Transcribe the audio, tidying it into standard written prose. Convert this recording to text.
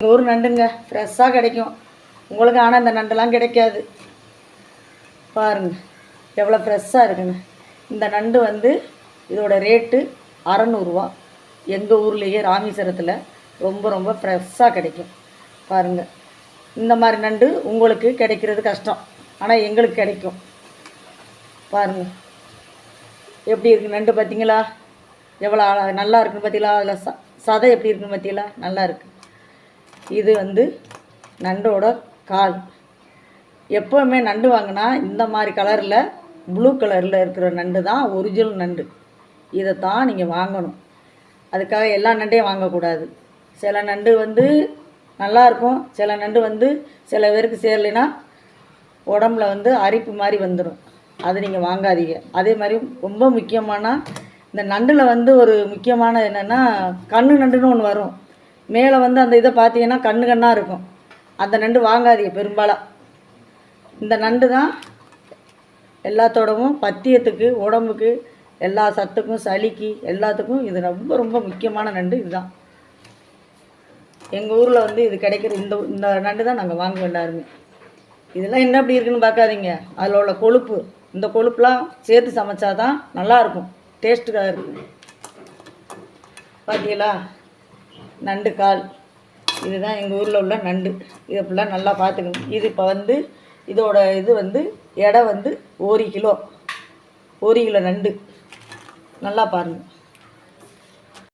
எங்கள் ஊர் நண்டுங்க ஃப்ரெஷ்ஷாக கிடைக்கும் உங்களுக்கு. ஆனால் இந்த நண்டெல்லாம் கிடைக்காது. பாருங்கள் எவ்வளோ ஃப்ரெஷ்ஷாக இருக்குங்க. இந்த நண்டு வந்து இதோட ரேட்டு 600 ரூபா. எங்கள் ஊர்லேயே ராமேஸ்வரத்தில் ரொம்ப ரொம்ப ஃப்ரெஷ்ஷாக கிடைக்கும். பாருங்கள், இந்த மாதிரி நண்டு உங்களுக்கு கிடைக்கிறது கஷ்டம், ஆனால் எங்களுக்கு கிடைக்கும். பாருங்கள் எப்படி இருக்குது நண்டு, பார்த்தீங்களா? எவ்வளோ நல்லா இருக்குன்னு பார்த்தீங்களா? அதில் சதை எப்படி இருக்குன்னு பார்த்தீங்களா? நல்லா இருக்குது. இது வந்து நண்டோட கால். எப்போவுமே நண்டு வாங்கினா இந்த மாதிரி கலரில், ப்ளூ கலரில் இருக்கிற நண்டு தான் ஒரிஜினல் நண்டு. இதை தான் நீங்கள் வாங்கணும். அதுக்காக எல்லா நண்டையும் வாங்கக்கூடாது. சில நண்டு வந்து நல்லாயிருக்கும், சில நண்டு வந்து சில பேருக்கு சேரலைன்னா உடம்புல வந்து அரிப்பு மாதிரி வந்துடும். அது நீங்கள் வாங்காதீங்க. அதே மாதிரி ரொம்ப முக்கியமான இந்த நண்டில் வந்து ஒரு முக்கியமான என்னென்னா, கண்ணு நண்டுன்னு ஒன்று வரும். மேலே வந்து அந்த இதை பார்த்தீங்கன்னா கண்ணாக இருக்கும். அந்த நண்டு வாங்காதீங்க பெரும்பாலும். இந்த நண்டு தான் எல்லாத்தோடவும் பத்தியத்துக்கு, உடம்புக்கு, எல்லா சத்துக்கும், சளிக்கு, எல்லாத்துக்கும் இது ரொம்ப ரொம்ப முக்கியமான நண்டு. இதுதான் எங்கள் ஊரில் வந்து இது கிடைக்கிற இந்த நண்டு தான் நாங்கள் வாங்குவோம் எல்லாருமே. இதெல்லாம் என்ன எப்படி இருக்குன்னு பார்க்காதீங்க. அதில் உள்ள கொழுப்பு, இந்த கொழுப்புலாம் சேர்த்து சமைச்சா தான் நல்லாயிருக்கும், டேஸ்ட்டுக்காக இருக்கும். பார்த்தீங்களா? நண்டு கால். இதுதான் எங்கள் ஊரில் உள்ள நண்டு. இதை ஃபுல்லாக நல்லா பார்த்துக்கணும். இது இப்போ வந்து இதோட இது வந்து எடை வந்து 1 கிலோ. 1 கிலோ நண்டு. நல்லா பாருங்கள்.